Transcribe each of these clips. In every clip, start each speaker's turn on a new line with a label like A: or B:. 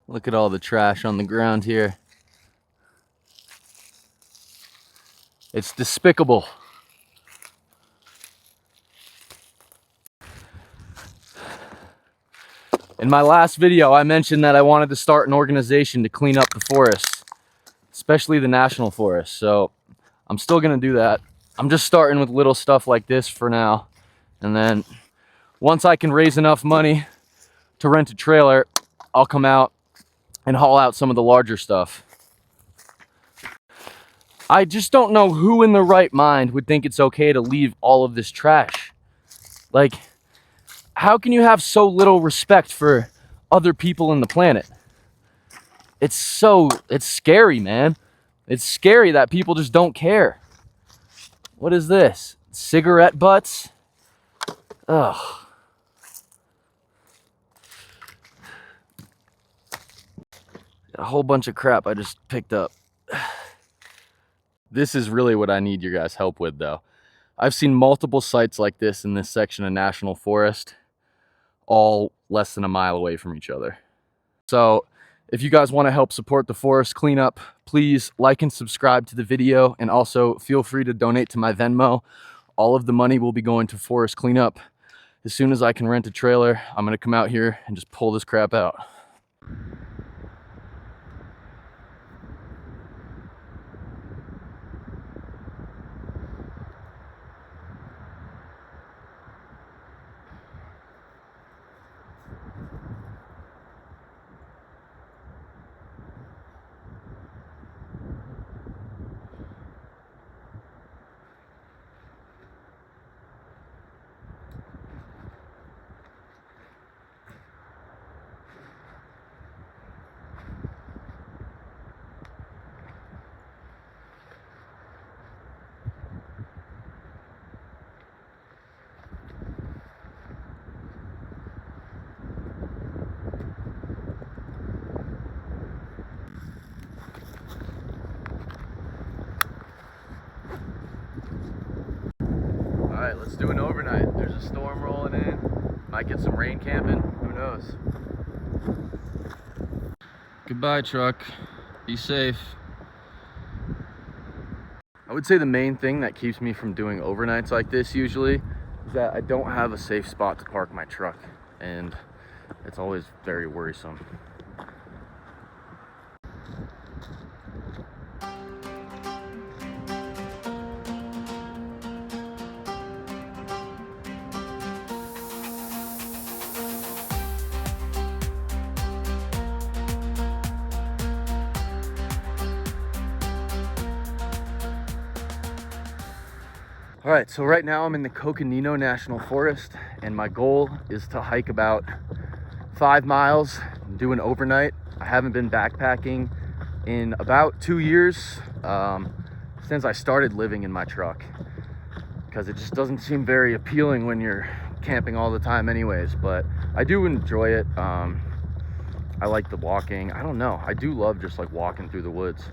A: Look at all the trash on the ground here. It's despicable. In my last video, I mentioned that I wanted to start an organization to clean up the forests, especially the national forest. So I'm still gonna do that. I'm just starting with little stuff like this for now. And then once I can raise enough money to rent a trailer, I'll come out and haul out some of the larger stuff. I just don't know who in the right mind would think it's okay to leave all of this trash. Like, how can you have so little respect for other people in the planet? It's scary, man. It's scary that people just don't care. What is this? Cigarette butts? Ugh. A whole bunch of crap I just picked up. This is really what I need your guys' help with, though. I've seen multiple sites like this in this section of National Forest, all less than a mile away from each other. So if you guys want to help support the forest cleanup, please like and subscribe to the video, and also feel free to donate to my Venmo. All of the money will be going to forest cleanup. As soon as I can rent a trailer, I'm gonna come out here and just pull this crap out. All right, let's do an overnight. There's a storm rolling in. Might get some rain camping. Who knows? Goodbye, truck. Be safe. I would say the main thing that keeps me from doing overnights like this usually is that I don't have a safe spot to park my truck, and it's always very worrisome. All right, so right now I'm in the Coconino National Forest, and my goal is to hike about 5 miles and do an overnight. I haven't been backpacking in about 2 years, since I started living in my truck, because it just doesn't seem very appealing when you're camping all the time anyways, but I do enjoy it. I like the walking. I don't know, I do love just like walking through the woods.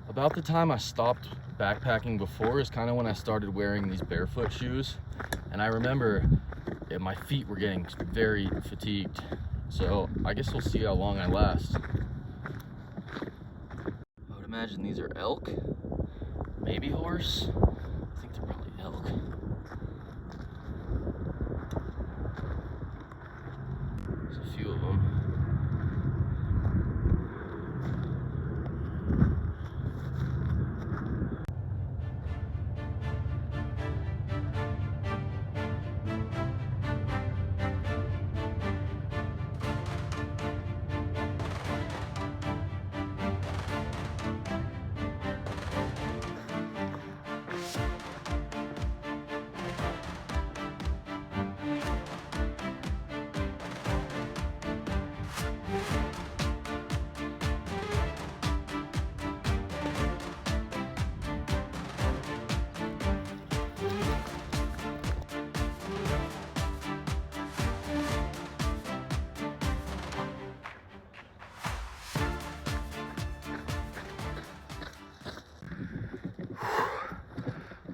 A: About the time I stopped backpacking before is kind of when I started wearing these barefoot shoes, and I remember my feet were getting very fatigued, so I guess we'll see how long I last. I would imagine these are elk, maybe horse. I think they're probably elk. There's a few of them.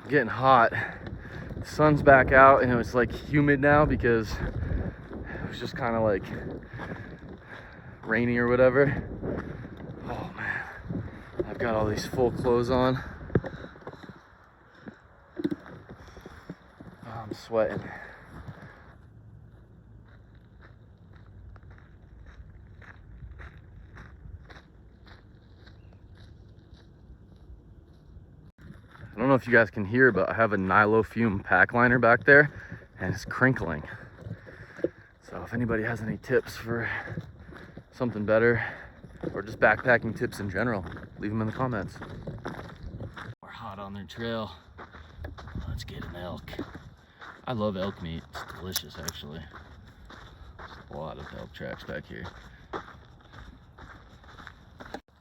A: Getting hot. The sun's back out, and it was like humid now because it was just kind of like rainy or whatever. Oh man, I've got all these full clothes on. Oh, I'm sweating. I don't know if you guys can hear, but I have a Nilo Fume pack liner back there and it's crinkling. So if anybody has any tips for something better or just backpacking tips in general, leave them in the comments. We're hot on their trail. Let's get an elk. I love elk meat. It's delicious, actually. There's a lot of elk tracks back here.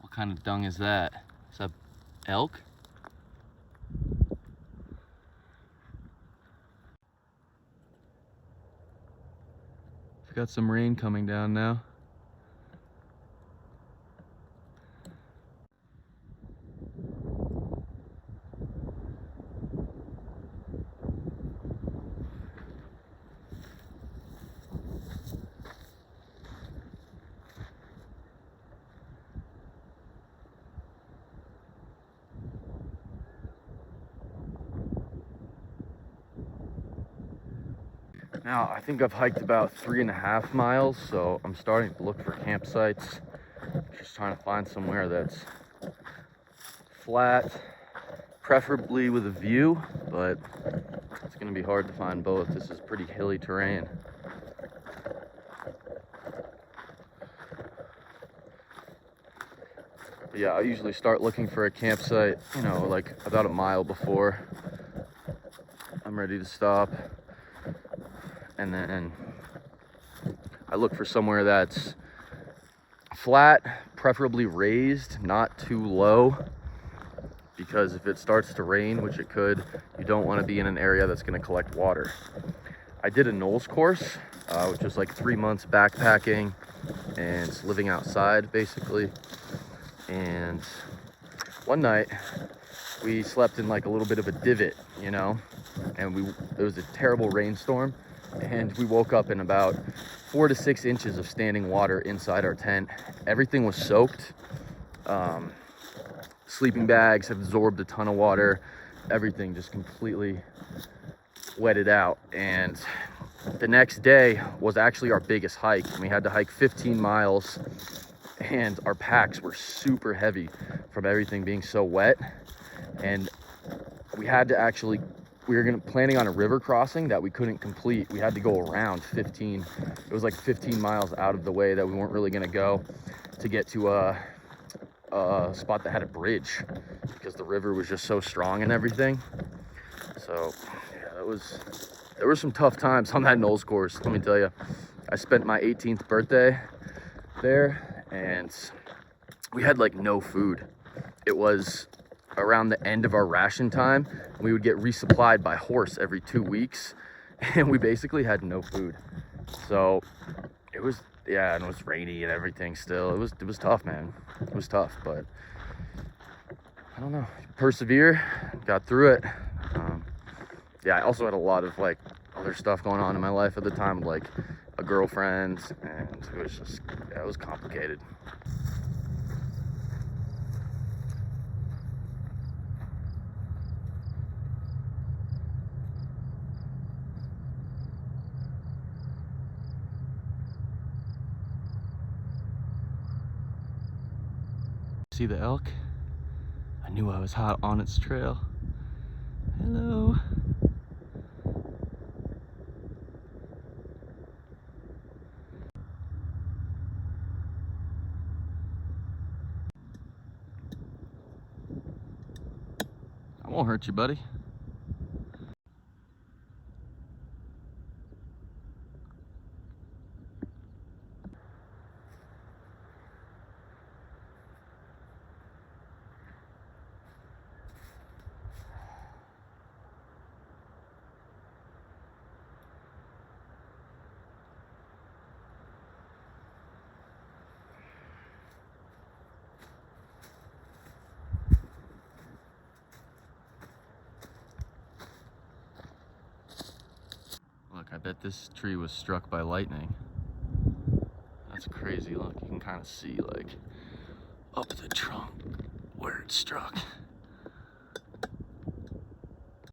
A: What kind of dung is that? Is that elk? We've got some rain coming down now. Now, I think I've hiked about 3.5 miles, so I'm starting to look for campsites. Just trying to find somewhere that's flat, preferably with a view, but it's gonna be hard to find both. This is pretty hilly terrain. But yeah, I usually start looking for a campsite, you know, like about a mile before I'm ready to stop. And then I look for somewhere that's flat, preferably raised, not too low, because if it starts to rain, which it could, you don't want to be in an area that's going to collect water. I did a Knowles course, which was like 3 months backpacking and living outside basically. And one night we slept in like a little bit of a divot, you know, and it was a terrible rainstorm. And we woke up in about 4 to 6 inches of standing water inside our tent. Everything was soaked. Sleeping bags have absorbed a ton of water. Everything just completely wetted out. And the next day was actually our biggest hike. We had to hike 15 miles and our packs were super heavy from everything being so wet. And we had to actually, we were planning on a river crossing that we couldn't complete. We had to go around 15. It was like 15 miles out of the way that we weren't really gonna go to get to a spot that had a bridge because the river was just so strong and everything. So yeah, there were some tough times on that Knowles course, let me tell you. I spent my 18th birthday there and we had like no food. It was around the end of our ration time. We would get resupplied by horse every 2 weeks and we basically had no food. So it was, yeah, and it was rainy and everything still. It was tough, man. It was tough, but I don't know, persevere, got through it. Yeah, I also had a lot of like other stuff going on in my life at the time, like a girlfriend, and it was just, yeah, it was complicated. See the elk? I knew I was hot on its trail. Hello. I won't hurt you, buddy. Look, I bet this tree was struck by lightning. It's crazy. Look, you can kind of see like up the trunk where it struck.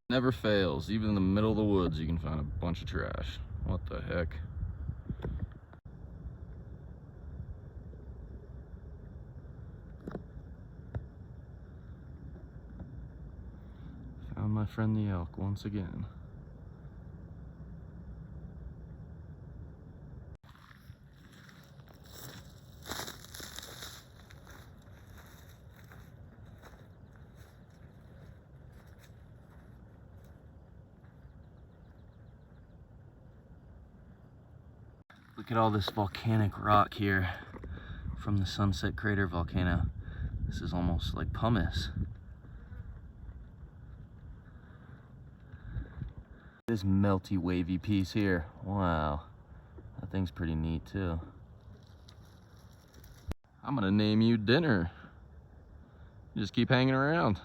A: Never fails. Even in the middle of the woods, you can find a bunch of trash. What the heck? Found my friend the elk once again. Look at all this volcanic rock here from the Sunset Crater volcano. This is almost like pumice. This melty wavy piece here. Wow, that thing's pretty neat too. I'm gonna name you Dinner. You just keep hanging around.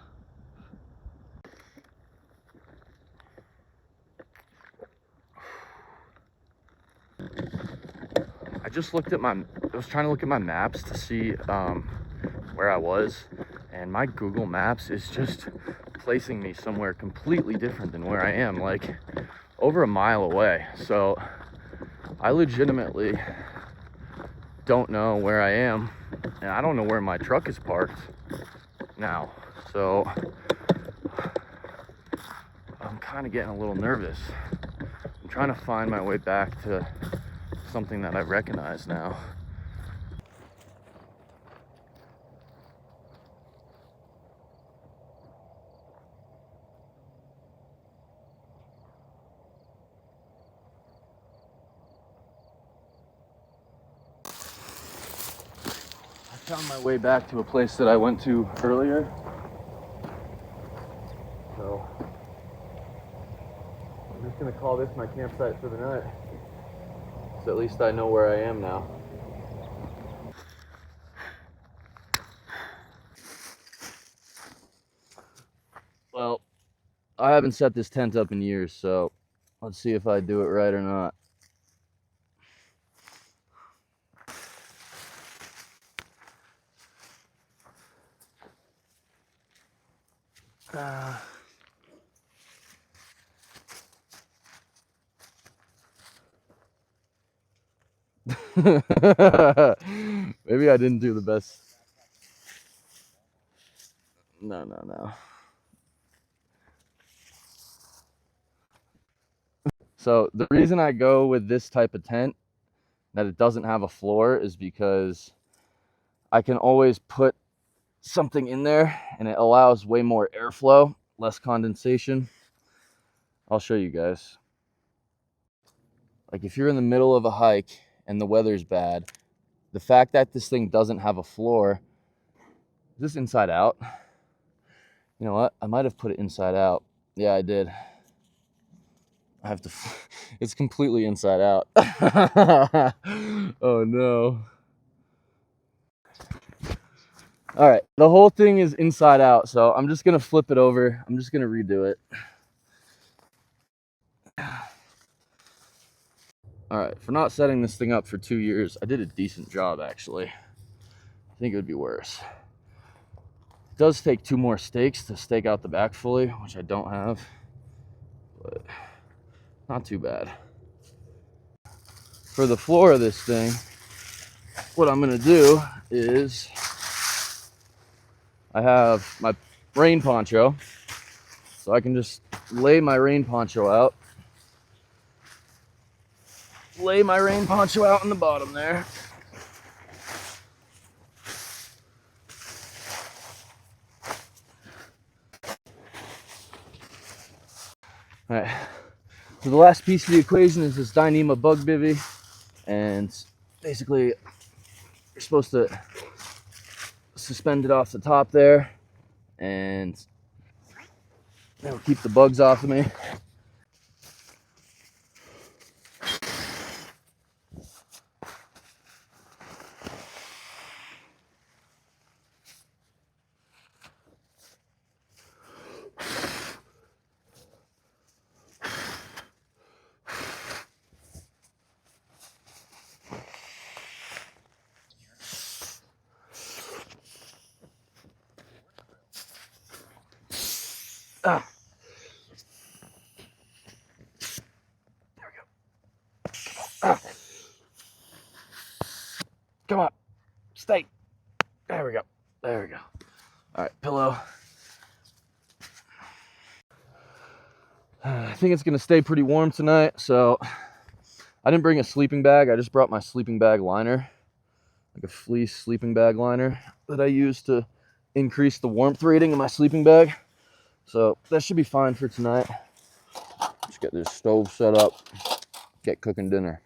A: I just looked at I was trying to look at my maps to see where I was, and my Google Maps is just placing me somewhere completely different than where I am, like over a mile away. So I legitimately don't know where I am, and I don't know where my truck is parked now. So I'm kind of getting a little nervous. I'm trying to find my way back to something that I recognize now. I found my way back to a place that I went to earlier. So I'm just gonna call this my campsite for the night. So at least I know where I am now. Well, I haven't set this tent up in years, so let's see if I do it right or not. Maybe I didn't do the best. No. So the reason I go with this type of tent that it doesn't have a floor is because I can always put something in there and it allows way more airflow, less condensation. I'll show you guys. Like if you're in the middle of a hike and the weather's bad, the fact that this thing doesn't have a floor, is this inside out? You know what? I might have put it inside out. Yeah, I did. I have to, it's completely inside out. Oh no. All right, the whole thing is inside out, so I'm just gonna flip it over. I'm just gonna redo it. All right, for not setting this thing up for 2 years, I did a decent job actually. I think it would be worse. It does take 2 more stakes to stake out the back fully, which I don't have, but not too bad. For the floor of this thing, what I'm gonna do is I have my rain poncho, so I can just lay my rain poncho out. Lay my rain poncho out on the bottom there. All right, so the last piece of the equation is this Dyneema bug bivy, and basically you're supposed to suspend it off the top there, and it'll keep the bugs off of me. Stay. There we go. There we go. All right, pillow. I think it's gonna stay pretty warm tonight, so I didn't bring a sleeping bag. I just brought my sleeping bag liner, like a fleece sleeping bag liner that I use to increase the warmth rating of my sleeping bag. So that should be fine for tonight. Just get this stove set up, get cooking dinner.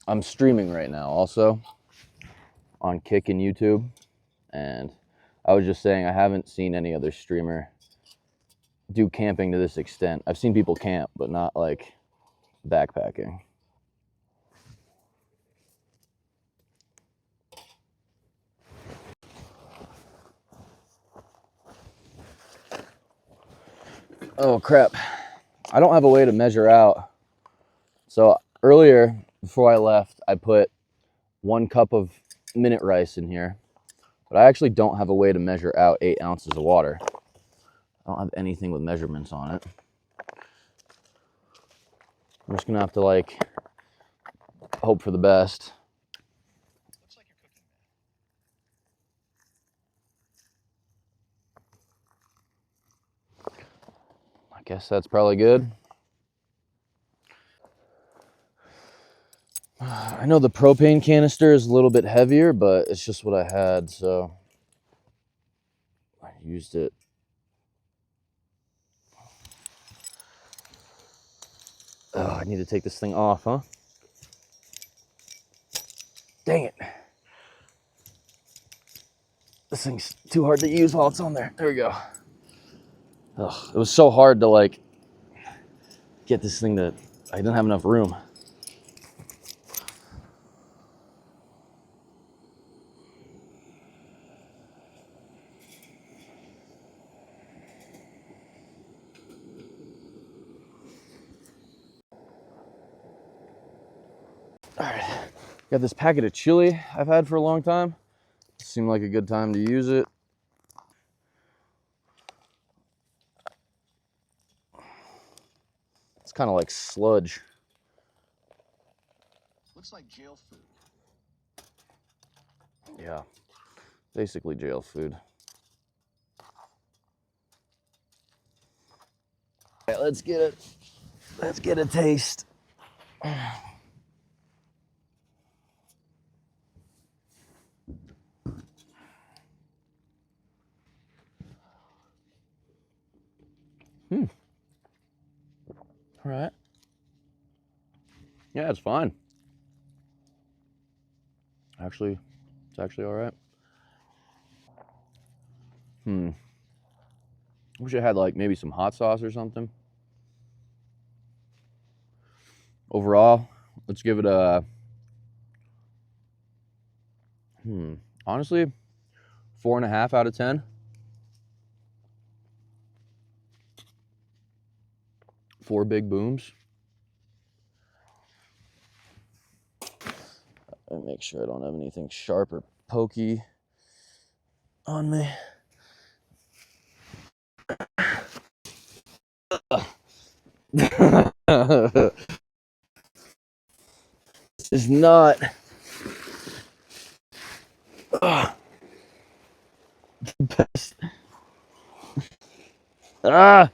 A: I'm streaming right now also on Kick and YouTube, and I was just saying I haven't seen any other streamer do camping to this extent. I've seen people camp, but not like backpacking. Oh crap, I don't have a way to measure out. So earlier, before I left, I put 1 cup of minute rice in here, but I actually don't have a way to measure out 8 ounces of water. I don't have anything with measurements on it. I'm just gonna have to like hope for the best. Looks like you're cooking. I guess that's probably good. I know the propane canister is a little bit heavier, but it's just what I had, so I used it. Oh, I need to take this thing off, huh? Dang it. This thing's too hard to use while it's on there. There we go. Ugh, it was so hard to like get this thing to, I didn't have enough room. All right, got this packet of chili I've had for a long time. Seemed like a good time to use it. It's kind of like sludge. Looks like jail food. Yeah, basically jail food. All right, let's get a taste. All right. Yeah, it's fine. Actually, it's actually all right. Wish I had like maybe some hot sauce or something. Overall, let's give it a, honestly, 4.5 out of 10. 4 big booms. And make sure I don't have anything sharp or pokey on me. This is not the best. Ah,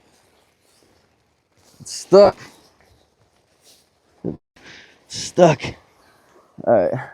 A: it's stuck. It's stuck. All right.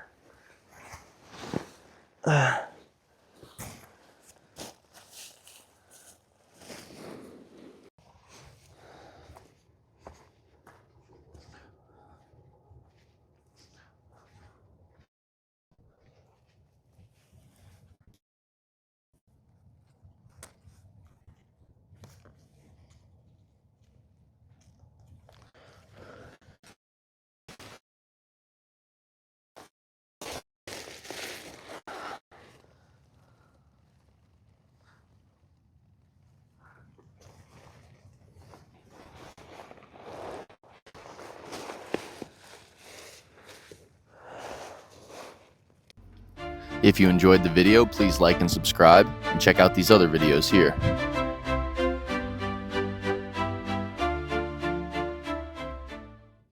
A: If you enjoyed the video, please like and subscribe, and check out these other videos here.